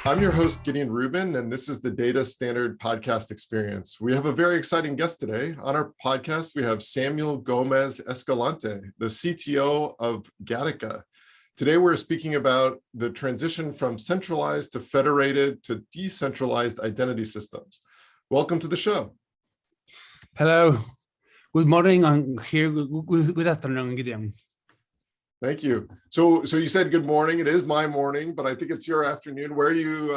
I'm your host, Gideon Rubin, and this is the Data Standard Podcast Experience. We have a very exciting guest today. On our podcast, we have Samuel Gomez Escalante, the CTO of Gattaca. Today, we're speaking about the transition from centralized to federated to decentralized identity systems. Welcome to the show. Hello. Good morning. I'm here. Good afternoon, Gideon. Thank you. So you said good morning. It is my morning, but I think it's your afternoon. Where are you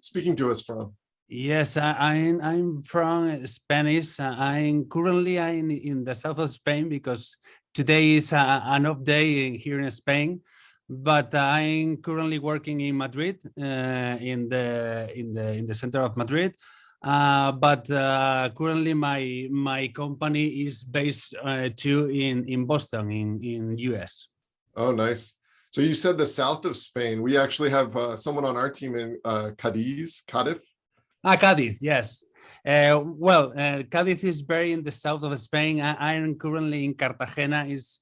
speaking to us from? Yes, I'm from Spanish. I'm currently in the south of Spain because today is an off day here in Spain. But I'm currently working in Madrid, in the center of Madrid. But currently my company is based too in Boston, in US. Oh, nice. So you said the south of Spain. We actually have someone on our team in Cadiz. Cadiz, yes. Cadiz is very in the south of Spain. I am currently in Cartagena. Is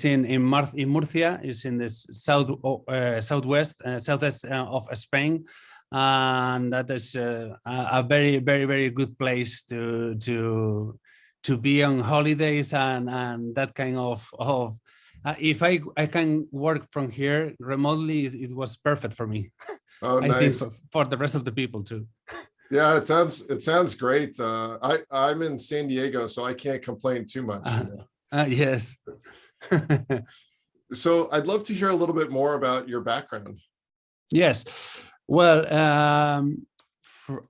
in Murcia. Is in the southwest of Spain, and that is a very, very, very good place to be on holidays and that kind of. If I can work from here remotely, it was perfect for me. Oh, I nice. think for the rest of the people too. Yeah, it sounds great. I'm in San Diego, so I can't complain too much. Yes. So I'd love to hear a little bit more about your background. Yes. Well,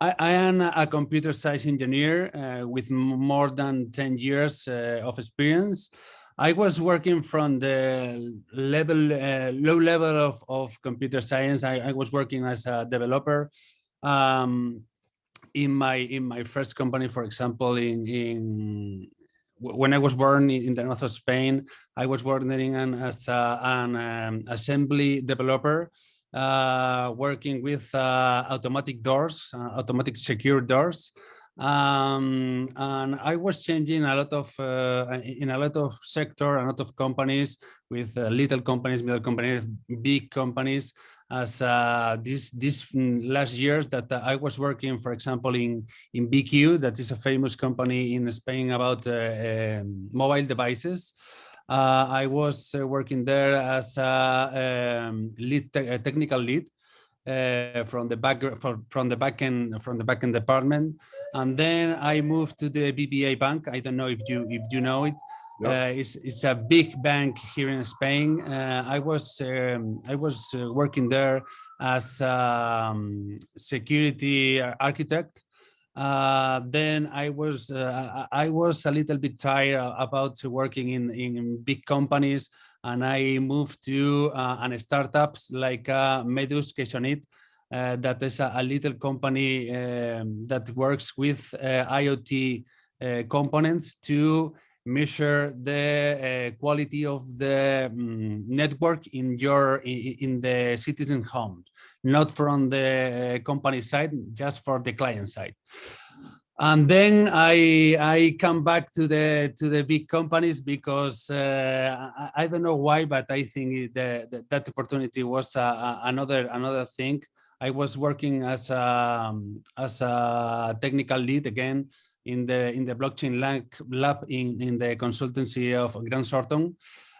I am a computer science engineer with more than 10 years of experience. I was working from the low level of computer science. I was working as a developer in my first company, for example, when I was born in the north of Spain. I was working as an assembly developer, working with automatic doors, automatic secure doors. And I was changing a lot of in a lot of sector, a lot of companies, with little companies, middle companies, big companies. As this last years that I was working, for example, in BQ, that is a famous company in Spain about mobile devices. I was working there as a technical lead from the backend department. And then I moved to the BBA bank. I don't know if you know it. Yep. It's a big bank here in Spain. I was working there as security architect. Then I was a little bit tired about working in big companies, and I moved to startups like Medus Questionit. That is a little company that works with IoT components to measure the quality of the network in the citizen home, not from the company side, just for the client side. And then I come back to the big companies because I don't know why, but I think that opportunity was another thing. I was working as a technical lead again in the blockchain lab in the consultancy of Grant Thornton.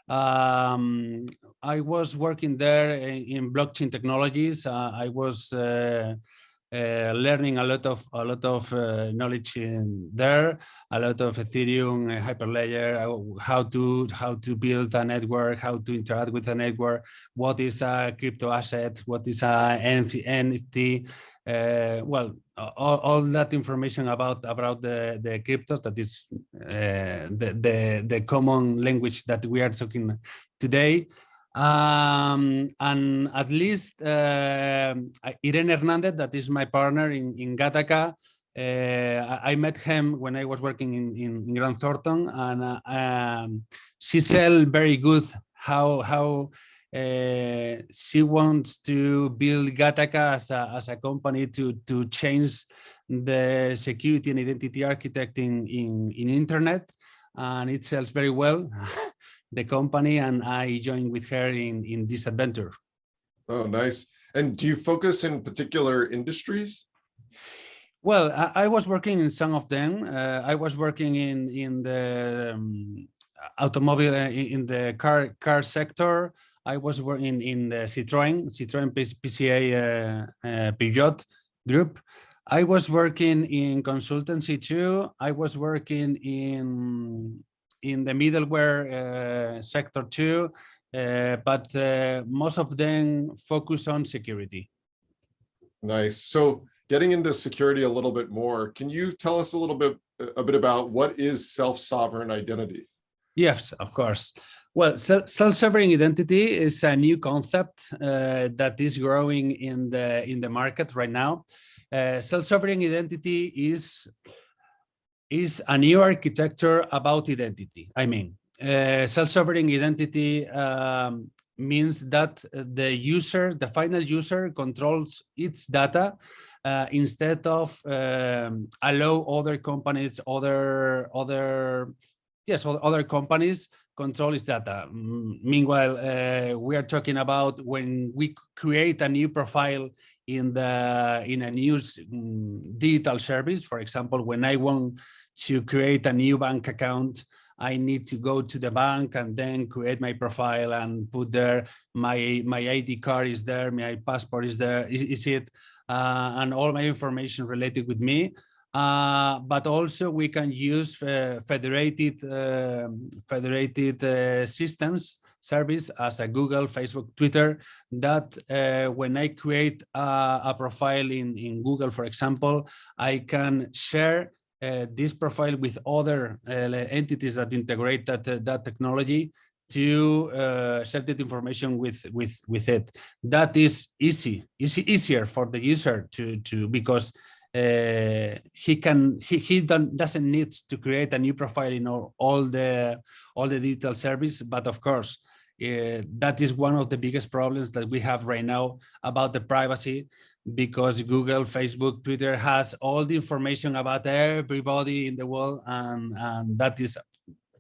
I was working there in blockchain technologies. I was learning a lot of knowledge in there, a lot of Ethereum, Hyperledger, how to build a network, how to interact with a network, what is a crypto asset, what is a NFT. All that information about the cryptos, that is the common language that we are talking today. And at least Irene Hernandez, that is my partner in Gattaca, I met him when I was working in Grant Thornton, and she said very good how she wants to build Gattaca as a company to change the security and identity architect in internet, and it sells very well. The company, and I joined with her in this adventure. Oh, nice. And do you focus in particular industries? Well, I was working in some of them. I was working in the automobile, in the car sector. I was working in the Citroën PCA Peugeot group. I was working in consultancy too. I was working in the middleware sector too, but most of them focus on security. Nice. So getting into security a little bit more, can you tell us a bit about what is self-sovereign identity? Yes, of course. Well, self-sovereign identity is a new concept that is growing in the market right now. Self-sovereign identity is a new architecture about identity. I mean, self-sovereign identity means that the final user controls its data instead of allow other companies, other companies control its data. Meanwhile, we are talking about when we create a new profile in a new digital service. For example, when I want to create a new bank account, I need to go to the bank and then create my profile and put there my ID card is there, my passport is there, is it, and all my information related with me. But also we can use federated systems service as a Google, Facebook, Twitter, that when I create a profile in Google, for example, I can share this profile with other entities that integrate that technology to share that information with it. That is easier for the user to because he doesn't need to create a new profile in all the digital service. But of course, that is one of the biggest problems that we have right now about the privacy, because Google, Facebook, Twitter has all the information about everybody in the world, and that is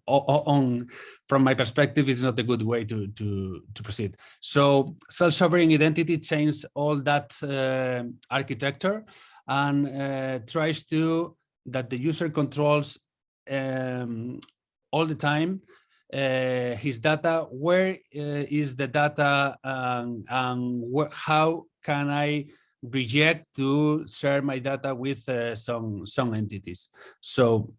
from my perspective, is not a good way to proceed. So self-sovereign identity changed all that architecture and tries to that the user controls all the time his data, where is the data, and how can I reject to share my data with some entities. So,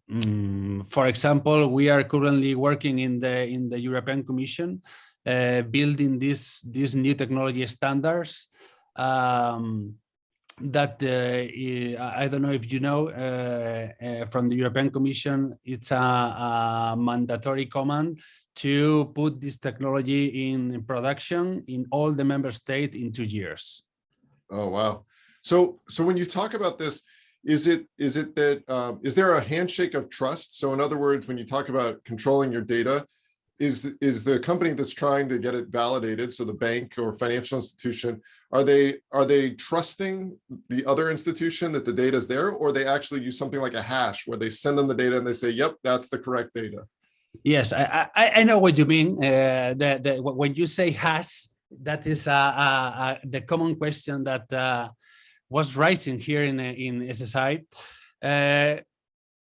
for example, we are currently working in the European Commission, building these new technology standards. That I don't know if you know, from the European Commission, it's a mandatory command to put this technology in production in all the member states in 2 years. Oh, wow. So when you talk about this, is there a handshake of trust? So in other words, when you talk about controlling your data, is the company that's trying to get it validated, so the bank or financial institution, are they trusting the other institution that the data is there, or they actually use something like a hash where they send them the data and they say, yep, that's the correct data? Yes, I know what you mean. When you say hash, that is the common question that was rising here in SSI.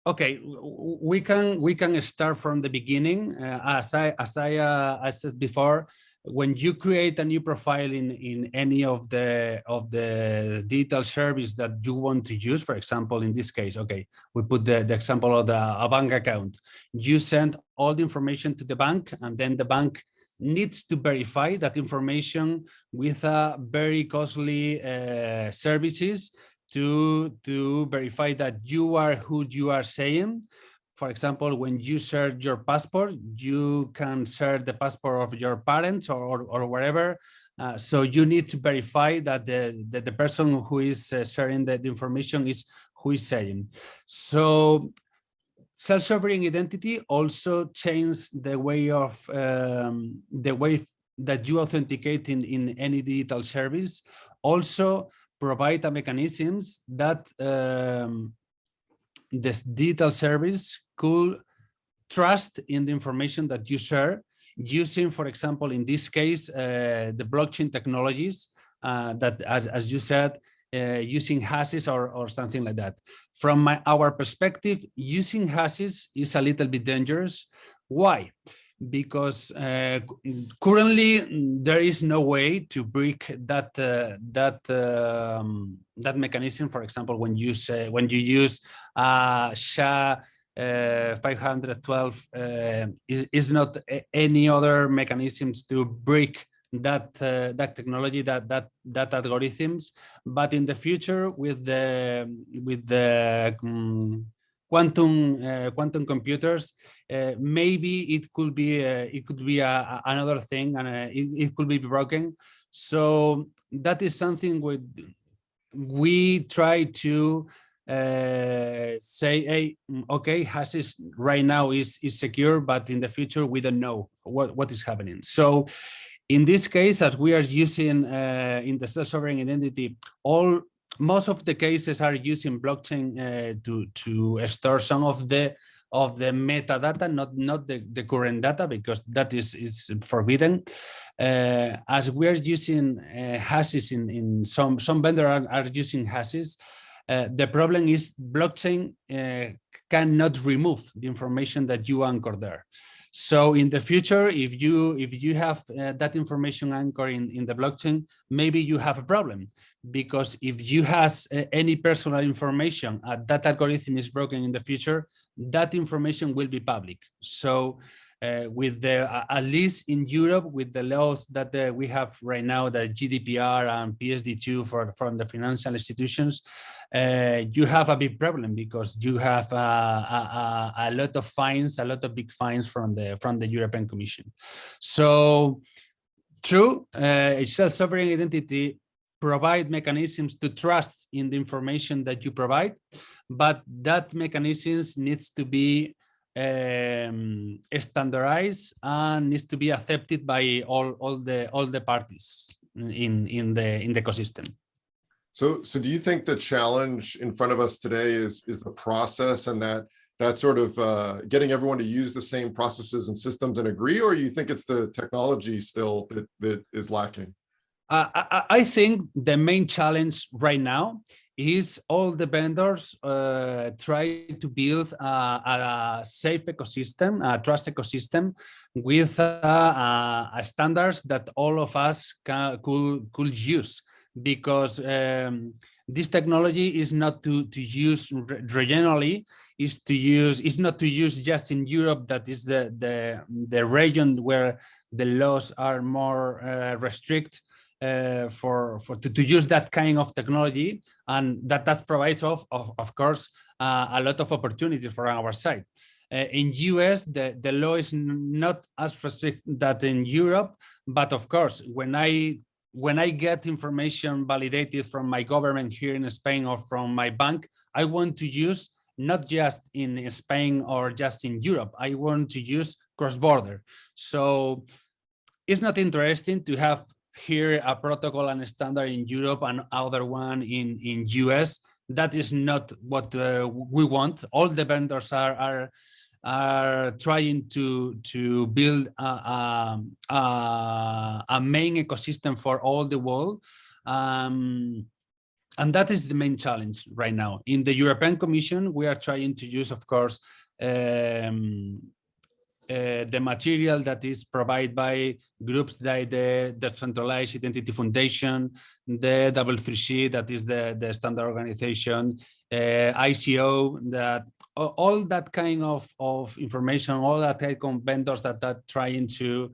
Okay, we can start from the beginning. As I said before, when you create a new profile in any of the digital service that you want to use, for example, in this case, okay, we put the example of a bank account. You send all the information to the bank, and then the bank needs to verify that information with a very costly services to verify that you are who you are saying. For example, when you share your passport, you can share the passport of your parents or wherever. So you need to verify that the person who is sharing the information is who is saying. So self-sovereign identity also changed the way that you authenticate in any digital service. Also provide a mechanisms that this digital service could trust in the information that you share using, for example, in this case, the blockchain technologies. that, as you said, using hashes or something like that. From our perspective, using hashes is a little bit dangerous. Why? Because currently there is no way to break that mechanism. For example, when you use SHA 512 is not any other mechanisms to break that technology, that algorithms. But in the future, with the quantum computers, maybe it could be another thing, and it could be broken. So that is something we try to say, hey, okay, hashes right now is secure, but in the future we don't know what is happening. So in this case, as we are using in the self-sovereign identity, most of the cases are using blockchain to store some of the metadata, not the current data, because that is forbidden. As we are using hashes in some vendors are using hashes. The problem is blockchain cannot remove the information that you anchor there. So in the future, if you have that information anchored in the blockchain, maybe you have a problem, because if you has any personal information, that algorithm is broken in the future, that information will be public. So with the at least in Europe, with the laws that we have right now, the GDPR and PSD2 from the financial institutions, you have a big problem, because you have a lot of fines, a lot of big fines from the European Commission. So true, self-sovereign identity provide mechanisms to trust in the information that you provide, but that mechanisms needs to be standardized and needs to be accepted by all the parties in the ecosystem. So do you think the challenge in front of us today is the process, and that sort of getting everyone to use the same processes and systems and agree, or you think it's the technology still that is lacking? I think the main challenge right now is all the vendors try to build a safe ecosystem, a trust ecosystem with standards that all of us could use, because this technology is not to use regionally, is not to use just in Europe, that is the region where the laws are more restrict. To use that kind of technology, and that provides of course a lot of opportunities for our side. In US, the law is not as restricted that in Europe, but of course, when I get information validated from my government here in Spain or from my bank, I want to use not just in Spain or just in Europe. I want to use cross-border. So it's not interesting to have here a protocol and a standard in Europe and other one in US. That is not what we want. All the vendors are trying to build a main ecosystem for all the world. And that is the main challenge right now. In the European Commission, we are trying to use, of course, the material that is provided by groups like the Decentralized Identity Foundation, the W3C, that is the standard organization, ICO, that all that kind of information, all that kind of vendors that are trying to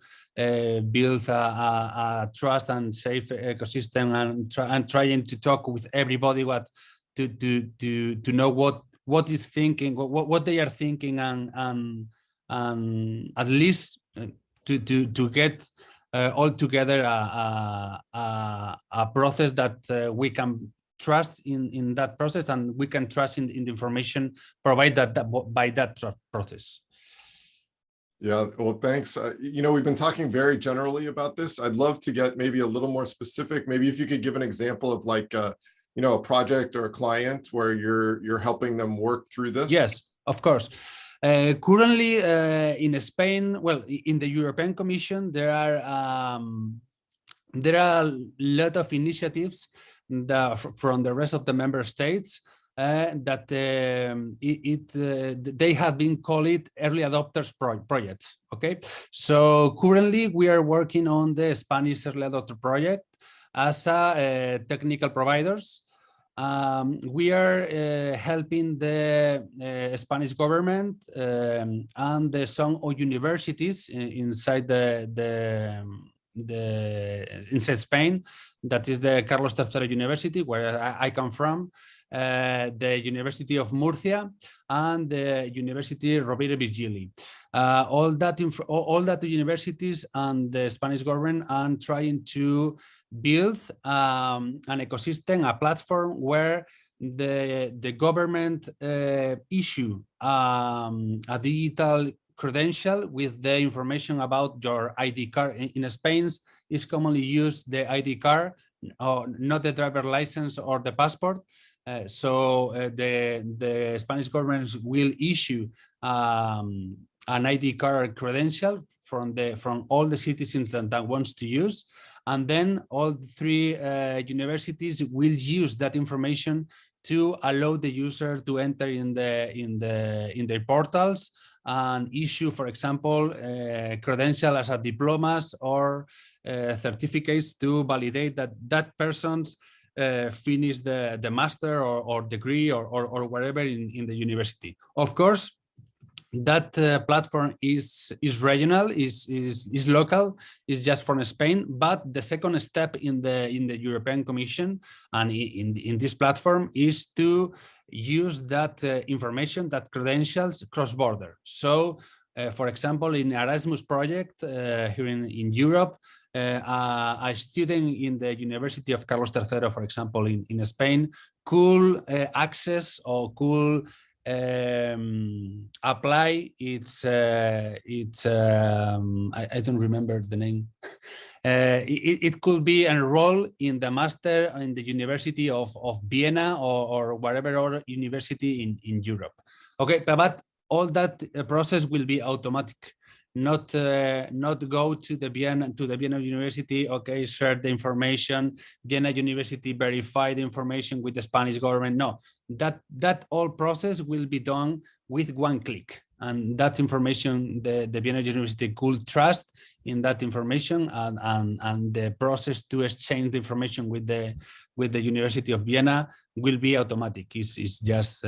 build a trust and safe ecosystem, and trying to talk with everybody to know what is thinking, what they are thinking, and at least to get all together a process that we can trust in that process, and we can trust in the information provided by that process. Yeah, well, thanks. We've been talking very generally about this. I'd love to get maybe a little more specific. Maybe if you could give an example of like, a project or a client where you're helping them work through this. Yes, of course. Currently in Spain, well, in the European Commission, there are there are a lot of initiatives from the rest of the member states that they have been called early adopters projects. Okay, so currently we are working on the Spanish early adopter project as a technical providers. We are helping the Spanish government and some universities inside inside Spain. That is the Carlos III University, where I come from, the University of Murcia, and the University Rovira i Virgili. All that universities and the Spanish government are trying to build an ecosystem, a platform where the government issue a digital credential with the information about your ID card. In Spain, is commonly used the ID card, or not the driver license or the passport. The Spanish government will issue an ID card credential from all the citizens that wants to use, and then all three universities will use that information to allow the user to enter in their portals and issue, for example, credential as a diplomas or certificates to validate that that person's finish the master or degree or whatever in the university. Of course, that platform is regional, is local, is just from Spain. But the second step in the European Commission and in this platform is to use that information, that credentials, cross-border. So, for example, in Erasmus project here in Europe, a student in the University of Carlos III, for example, in Spain, could access or could apply I don't remember the name. It could be enrolled in the master in the University of Vienna or whatever other university in Europe. Okay, but all that process will be automatic. Not go to the Vienna University, okay, share the information, Vienna University verify the information with the Spanish government. No, that all process will be done with one click, and that information the Vienna University could trust in that information, and the process to exchange the information with the University of Vienna will be automatic. It's just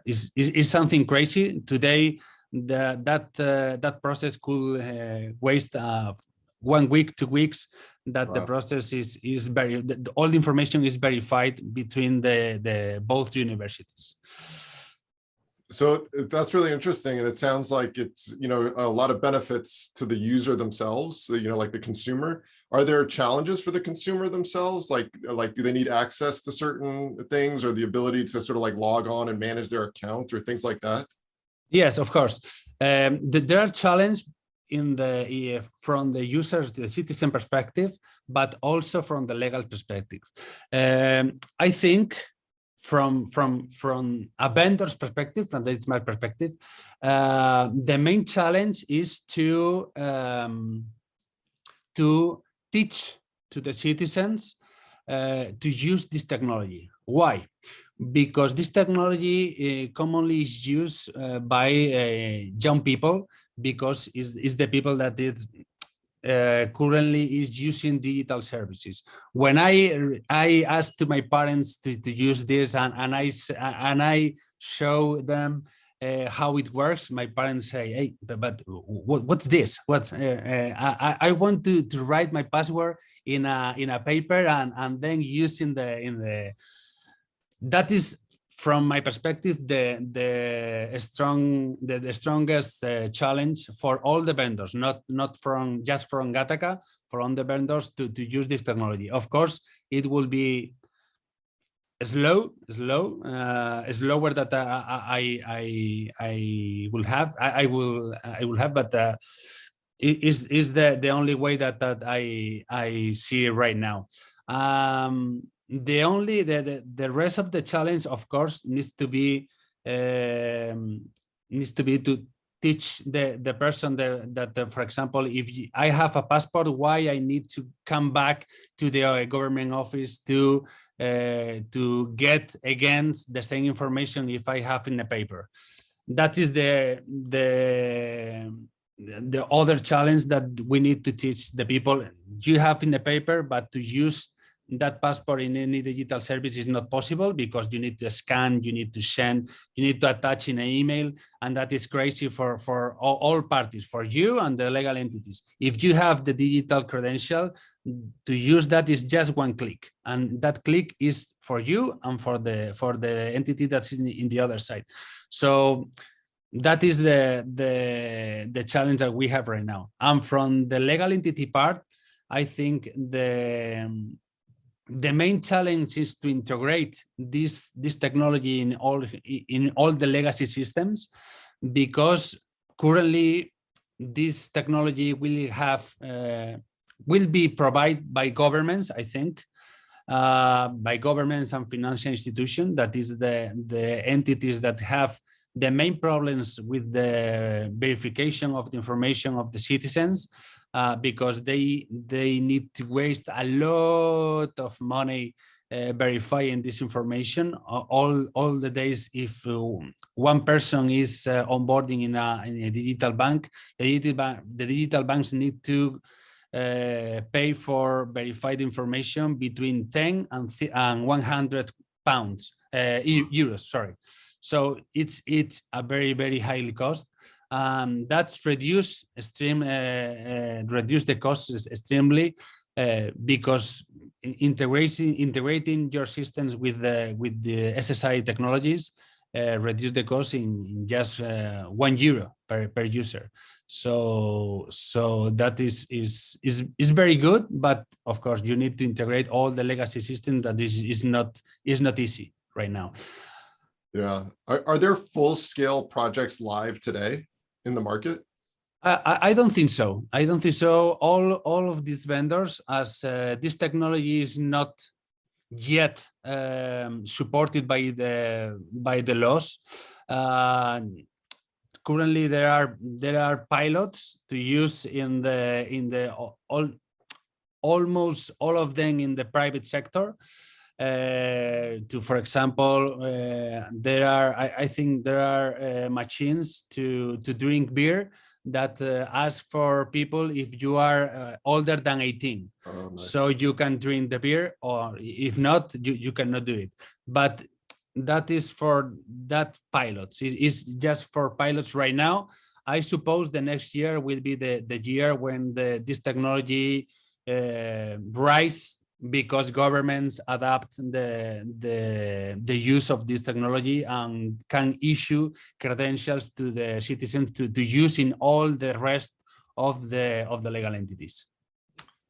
is something crazy today. That process could waste 1 week, 2 weeks. That wow. The process is very, all the information is verified between the both universities. So that's really interesting, and it sounds like it's, you know, a lot of benefits to the user themselves, you know, like the consumer. Are there challenges for the consumer themselves? Like do they need access to certain things, or the ability to sort of like log on and manage their account or things like that? Yes, of course. There are challenges from the user's, the citizen perspective, but also from the legal perspective. I think from a vendor's perspective, from the smart perspective, the main challenge is to teach to the citizens to use this technology. Why? Because this technology commonly is used by young people, because is the people that is currently is using digital services. When I asked to my parents to use this, and I show them how it works, my parents say, "Hey, but what's this? What's I want to write my password in a paper and then use in the." That is, from my perspective, the strongest challenge for all the vendors, not just from Gattaca, for all the vendors to use this technology. Of course, it will be slower that I will have, but it is the only way that I see right now. The rest of the challenge, of course, needs to be teach the person that for example, if I have a passport, why I need to come back to the government office to get again the same information if I have in the paper. That is the other challenge that we need to teach the people. You have in the paper, but to use that passport in any digital service is not possible, because you need to scan, you need to send, you need to attach in an email, and that is crazy for all parties, for you and the legal entities. If you have the digital credential, to use that is just one click, and that click is for you and for the entity that's in the other side. So that is the challenge that we have right now. And from the legal entity part, I think the main challenge is to integrate this technology in all the legacy systems, because currently this technology will be provided by governments, I think, by governments and financial institutions. That is the entities that have the main problems with the verification of the information of the citizens, because they need to waste a lot of money verifying this information all the days. If one person is onboarding in a digital bank, the digital banks need to pay for verified information between 10 and 100 pounds, euros, sorry. So it's a very, very highly cost. That's reduce the costs extremely, because integrating your systems with the SSI technologies reduce the cost in just €1 per user. So that is very good, but of course you need to integrate all the legacy systems. That is not easy right now. Yeah. Are there full-scale projects live today in the market? I don't think so. I don't think so. All of these vendors, as this technology is not yet supported by the laws. Currently, there are pilots to use in the almost all of them in the private sector. For example, I think there are machines to drink beer that ask for people if you are older than 18. Oh, nice. So you can drink the beer, or if not, you cannot do it. But that is for that pilots. It's just for pilots right now. I suppose the next year will be the year when this technology rise, because governments adapt the use of this technology and can issue credentials to the citizens to use in all the rest of the legal entities.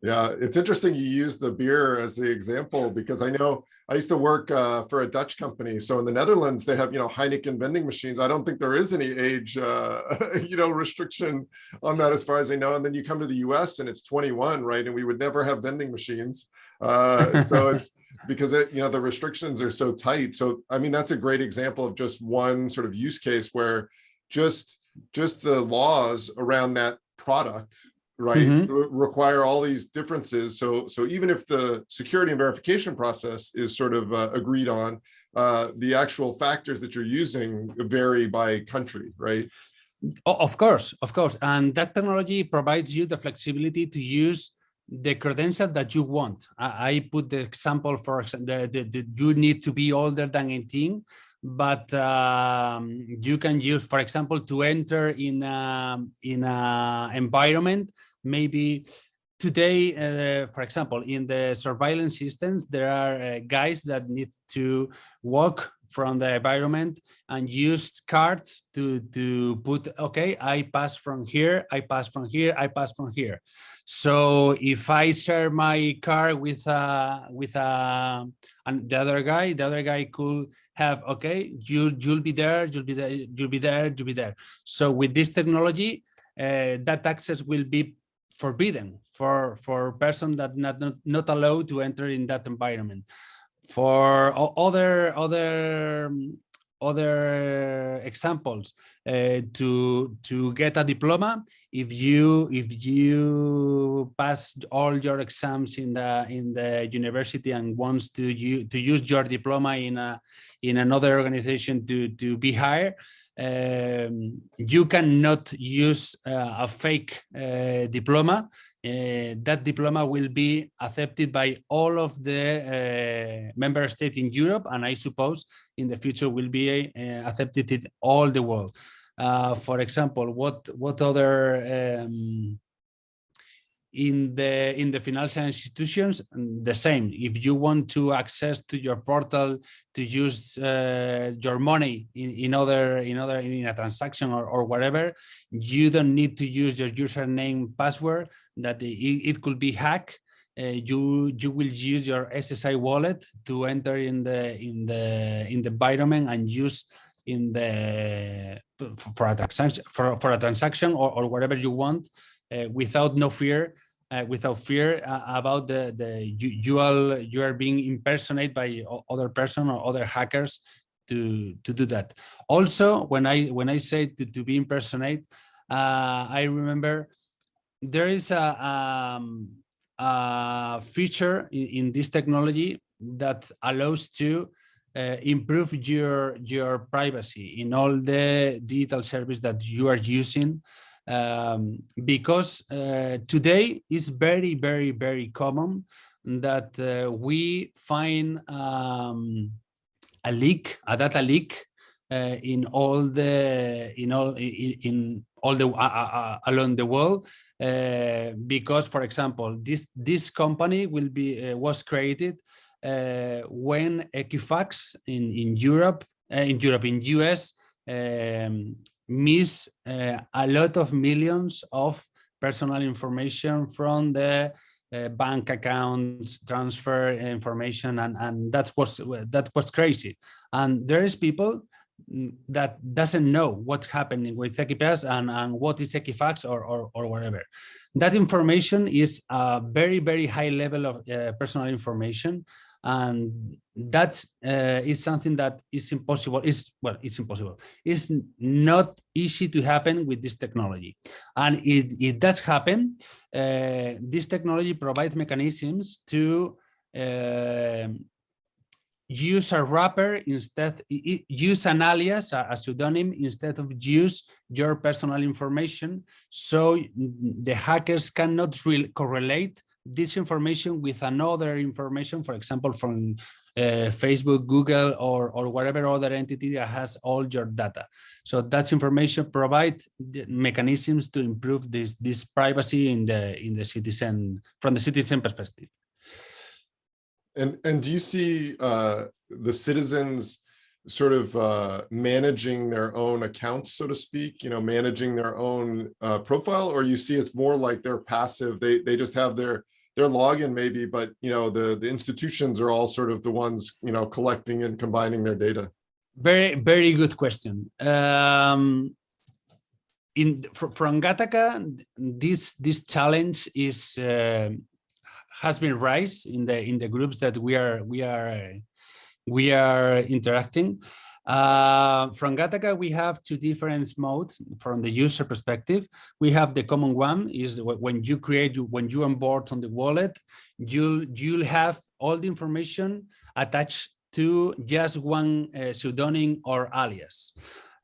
Yeah, it's interesting you use the beer as the example, because I know I used to work for a Dutch company. So in the Netherlands, they have, Heineken vending machines. I don't think there is any age, restriction on that as far as I know. And then you come to the US and it's 21, right? And we would never have vending machines. So it's because the restrictions are so tight. So, I mean, that's a great example of just one sort of use case where just the laws around that product, right, require all these differences. So even if the security and verification process is sort of agreed on, the actual factors that you're using vary by country, right? Of course. And that technology provides you the flexibility to use the credential that you want. I put the example for you need to be older than 18, but you can use, for example, to enter in a environment. Maybe today, for example, in the surveillance systems, there are guys that need to walk from the environment and use cards to put, okay, I pass from here, I pass from here, I pass from here. So if I share my car with and the other guy could have, okay, you'll be there, you'll be there, you'll be there, you'll be there. So with this technology, that access will be forbidden for persons that not allowed to enter in that environment. For other other examples. To get a diploma, if you pass all your exams in the university and wants to use your diploma in another organization to be hired, you cannot use a fake diploma. That diploma will be accepted by all of the member states in Europe, and I suppose in the future will be accepted in all the world. For example, what other in the financial institutions, the same. If you want to access to your portal to use your money in a transaction or whatever, you don't need to use your username password that it could be hacked. You will use your SSI wallet to enter in the environment and use in the for a transaction or whatever you want, without fear about you are being impersonated by other person or other hackers to do that. Also, when I say to be impersonated, I remember there is a feature in this technology that allows to improve your privacy in all the digital service that you are using, because today is very, very, very common that we find a data leak in all the along the world, because, for example, this company was created when Equifax in US miss a lot of millions of personal information from the bank accounts, transfer information, and that was crazy. And there is people that doesn't know what's happening with Equifax and what is Equifax or whatever. That information is a very, very high level of personal information, and that is something that is impossible. It's impossible. It's not easy to happen with this technology, and it does happen. This technology provides mechanisms to use a wrapper instead, use an alias, a pseudonym, instead of use your personal information, so the hackers cannot correlate this information with another information, for example, from Facebook, Google, or whatever other entity that has all your data. So that information provides mechanisms to improve this privacy in the citizen, from the citizen perspective. And do you see the citizens sort of managing their own accounts, so to speak, managing their own profile, or you see it's more like they're passive, they just have their login maybe, but the institutions are all sort of the ones collecting and combining their data? Very, very good question. From Gattaca, this challenge has been raised in the groups that we are interacting. From Gattaca, we have two different modes from the user perspective. We have the common one, is when you onboard on the wallet, you'll have all the information attached to just one pseudonym or alias.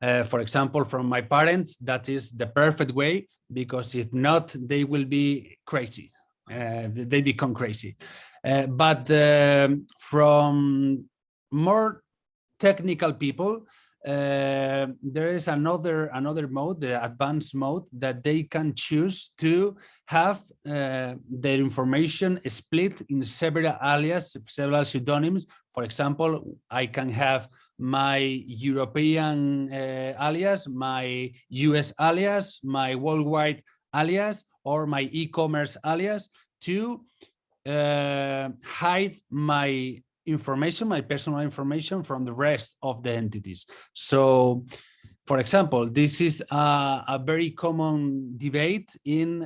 For example, from my parents, that is the perfect way, because if not, they will be crazy. They become crazy. But from more technical people, there is another mode, the advanced mode, that they can choose to have their information split in several alias, several pseudonyms. For example, I can have my European alias, my US alias, my worldwide alias, or my e-commerce alias, to hide my information, my personal information, from the rest of the entities. So, for example, this is a very common debate in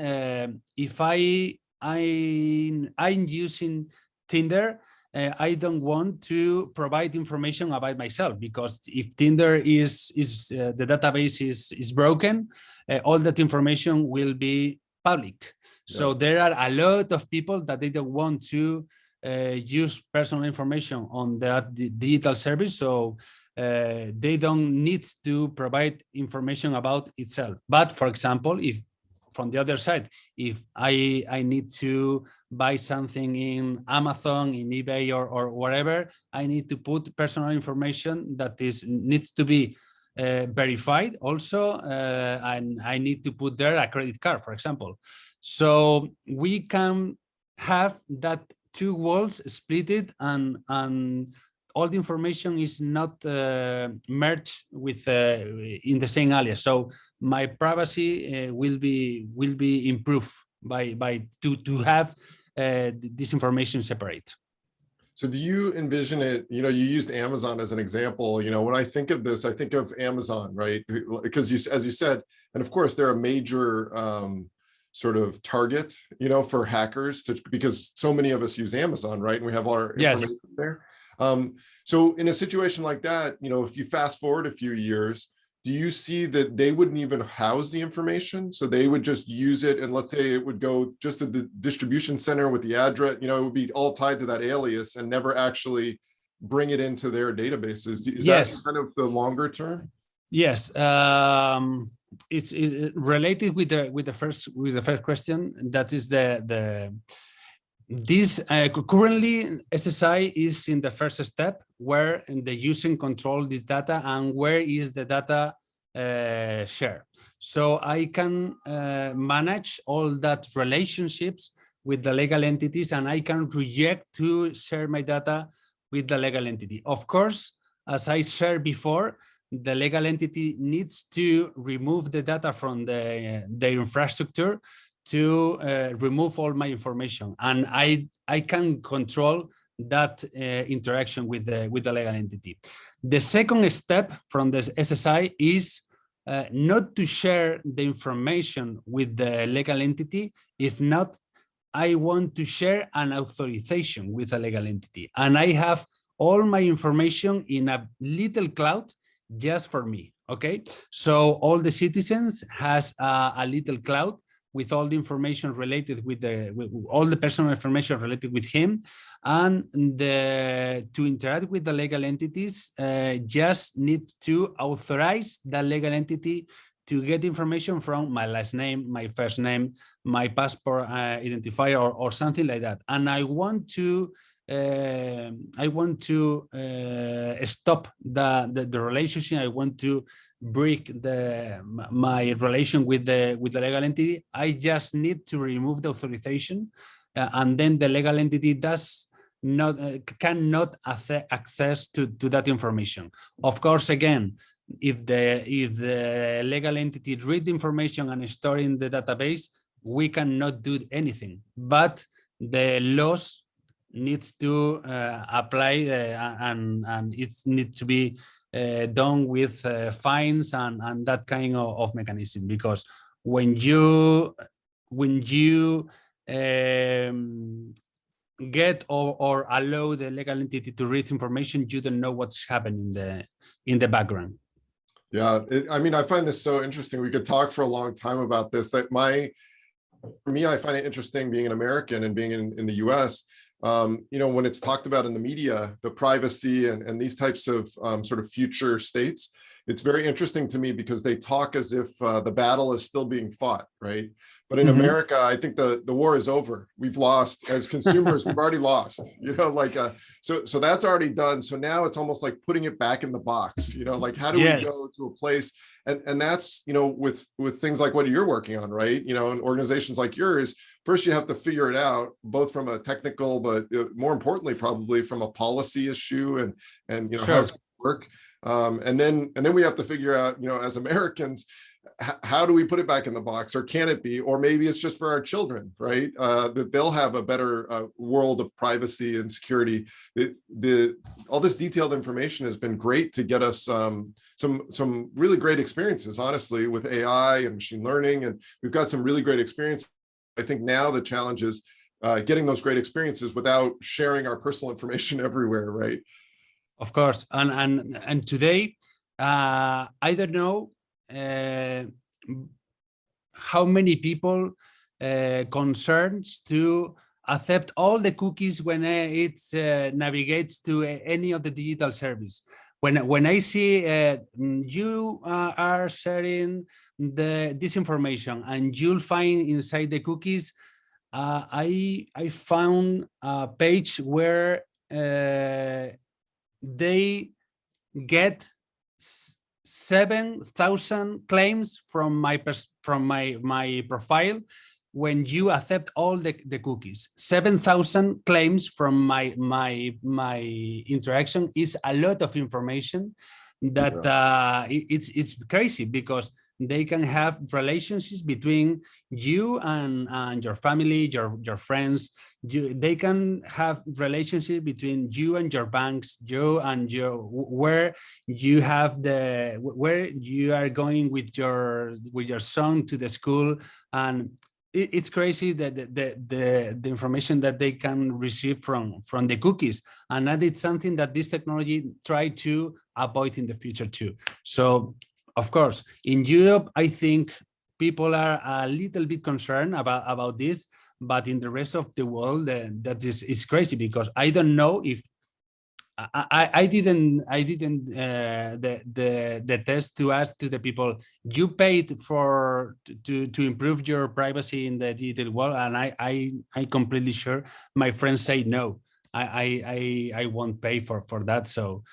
if I'm using Tinder, I don't want to provide information about myself, because if Tinder is the database is broken, all that information will be public. So there are a lot of people that they don't want to use personal information on that digital service. So they don't need to provide information about itself. But for example, if from the other side, if I need to buy something in Amazon, in eBay, or whatever, I need to put personal information that needs to be verified also, and I need to put there a credit card, for example. So we can have that two walls splitted, and all the information is not merged with in the same alias. So my privacy will be improved by to have this information separate. So do you envision it, you used Amazon as an example, when I think of this, I think of Amazon, right? Because as you said, and of course they're a major sort of target, for hackers, because so many of us use Amazon, right? And we have our information there. So in a situation like that, if you fast forward a few years, do you see that they wouldn't even house the information? So they would just use it, and let's say it would go just to the distribution center with the address, it would be all tied to that alias and never actually bring it into their databases. Is that kind of the longer term? Yes. It's related with the first question. That is this currently SSI is in the first step, where the user control this data and where is the data share. So I can manage all that relationships with the legal entities, and I can reject to share my data with the legal entity. Of course, as I shared before, the legal entity needs to remove the data from their infrastructure to remove all my information, and I can control that interaction with the legal entity. The second step from the SSI is not to share the information with the legal entity. If not, I want to share an authorization with a legal entity, and I have all my information in a little cloud just for me. Okay, so all the citizens has a little cloud with all the information related with all the personal information related with him, and to interact with the legal entities, just need to authorize the legal entity to get information from my last name, my first name, my passport identifier, or something like that. And I want to stop the relationship. I want to break my relation with the legal entity. I just need to remove the authorization, and then the legal entity cannot access to that information. Of course, again, if the legal entity read the information and store in the database, we cannot do anything. But the laws needs to apply, and it needs to be done with fines and that kind of mechanism. Because when you get or allow the legal entity to read information, you don't know what's happening in the background. Yeah, I find this so interesting. We could talk for a long time about this. For me, I find it interesting being an American and being in the US. When it's talked about in the media, the privacy and these types of sort of future states, it's very interesting to me because they talk as if the battle is still being fought, right? But in America, I think the war is over. We've lost as consumers. We've already lost. So that's already done. So now it's almost like putting it back in the box. How do we go to a place? And that's with things like what you're working on, right? In organizations like yours, first you have to figure it out, both from a technical, but more importantly, probably from a policy issue and how it's going to work. And then we have to figure out, as Americans, how do we put it back in the box, or can it be, or maybe it's just for our children, right? That they'll have a better world of privacy and security. All this detailed information has been great to get us some really great experiences, honestly, with AI and machine learning, and we've got some really great experience. I think now the challenge is getting those great experiences without sharing our personal information everywhere, right? Of course, and today, I don't know how many people concerns to accept all the cookies when it navigates to any of the digital service. When I see you are sharing this information and you'll find inside the cookies, I found a page where they get 7,000 claims from my profile when you accept all the cookies. 7,000 claims from my interaction is a lot of information that it's crazy, because they can have relationships between you and your family, your friends. They can have relationships between you and your banks, you and where you are going with your son to the school. And it's crazy that the information that they can receive from the cookies, and that is something that this technology try to avoid in the future too. So of course, in Europe, I think people are a little bit concerned about this, but in the rest of the world, that is crazy, because I don't know if I didn't the test to ask to the people, you paid to improve your privacy in the digital world, and I completely sure my friends say no, I won't pay for that. So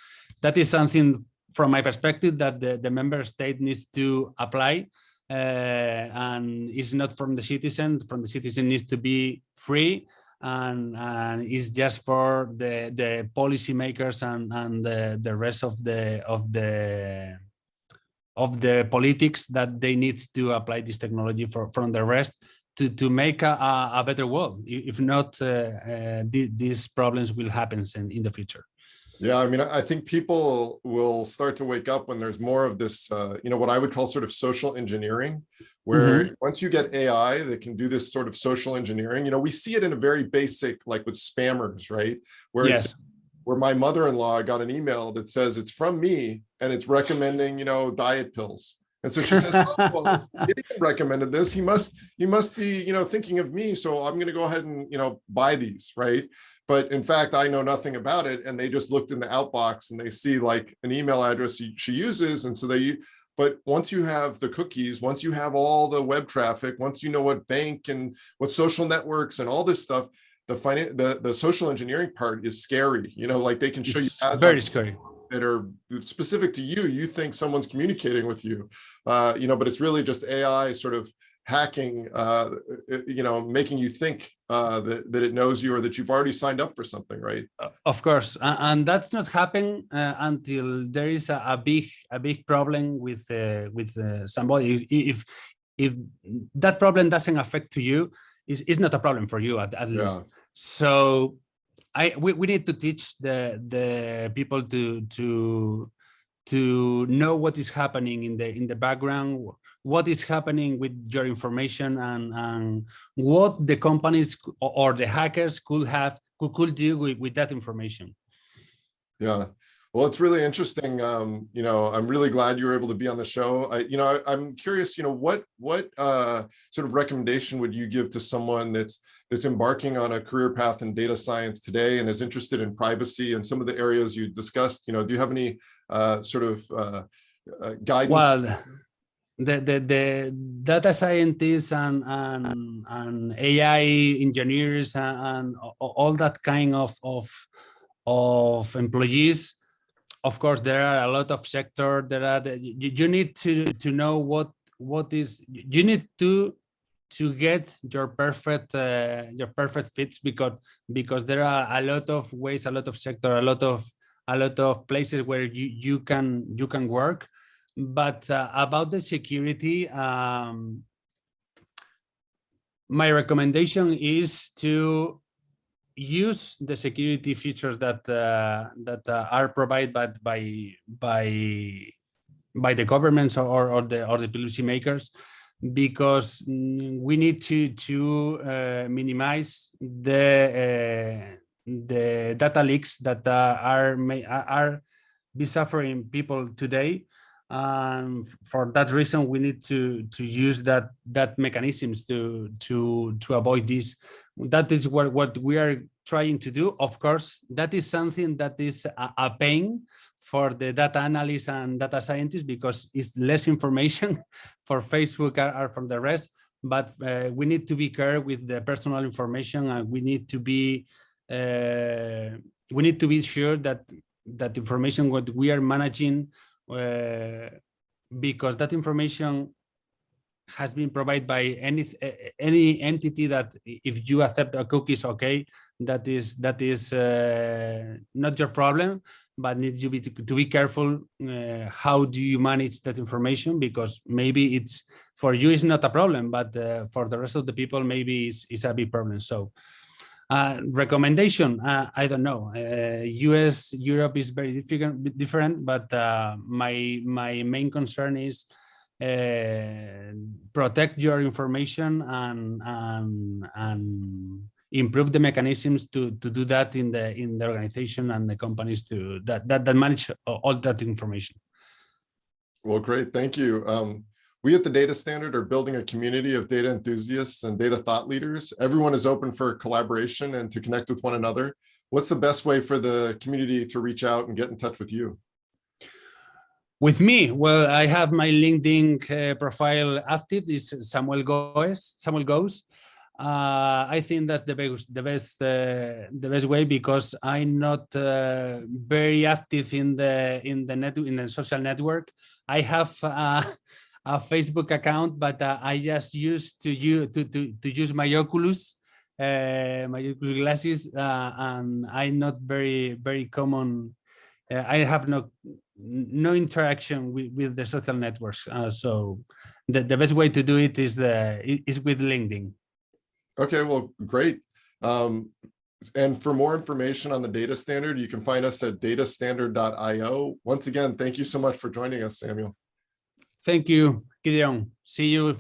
that is something from my perspective that the member state needs to apply, and it's not from the citizen. From the citizen needs to be free, and it's just for the policymakers and the rest of the politics that they need to apply this technology from the rest to make a better world. If not, these problems will happen in the future. Yeah, I mean, I think people will start to wake up when there's more of this, what I would call sort of social engineering, where once you get AI that can do this sort of social engineering, we see it in a very basic, like with spammers, right? Where where my mother-in-law got an email that says it's from me and it's recommending, diet pills. And so she says, oh, well, he recommended this. He must be, thinking of me. So I'm going to go ahead and, buy these, right? But in fact, I know nothing about it. And they just looked in the outbox and they see like an email address she uses. And so but once you have the cookies, once you have all the web traffic, once you know what bank and what social networks and all this stuff, the social engineering part is scary. Like they can show you ads very scary that are specific to you. You think someone's communicating with you, but it's really just AI sort of hacking, making you think that it knows you or that you've already signed up for something, right? Of course, and that's not happening until there is a big problem with somebody. If that problem doesn't affect to you, it's not a problem for you at least. So we need to teach the people to know what is happening in the background, what is happening with your information, and what the companies or the hackers could do with that information. Yeah. Well, it's really interesting. I'm really glad you were able to be on the show. I'm curious, what sort of recommendation would you give to someone that's embarking on a career path in data science today and is interested in privacy and some of the areas you discussed? Do you have any sort of guidance? Well, the data scientists and AI engineers and all that kind of employees. Of course, there are a lot of sector. You need to know what is. You need to get your perfect fits, because there are a lot of ways, a lot of sector, a lot of places where you can work. But about the security, my recommendation is to use the security features that are provided by the governments or the policy makers, because we need to minimize the data leaks that are be suffering people today. For that reason, we need to use that mechanisms to avoid this. That is what we are trying to do. Of course, that is something that is a pain for the data analysts and data scientists, because it's less information for Facebook or from the rest. But we need to be careful with the personal information, and we need to be sure that information what we are managing, because that information has been provided by any entity that if you accept a cookies, okay, that is not your problem, but need you to be careful how do you manage that information, because maybe it's for you it's not a problem, but for the rest of the people maybe it's a big problem. So recommendation, I don't know. US, Europe is very different, but my main concern is protect your information and improve the mechanisms to do that in the organization and the companies that manage all that information. Well, great, thank you. We at the Data Standard are building a community of data enthusiasts and data thought leaders. Everyone is open for collaboration and to connect with one another. What's the best way for the community to reach out and get in touch with you? With me, well, I have my LinkedIn profile active. Is Samuel Goes. I think that's the best way, because I'm not very active in the social network. I have a Facebook account, but I just used to use my Oculus glasses, and I'm not very common. I have no interaction with the social networks. So the best way to do it is with LinkedIn. Okay, well, great. And for more information on the Data Standard, you can find us at datastandard.io. Once again, thank you so much for joining us, Samuel. Thank you, Gideon. See you.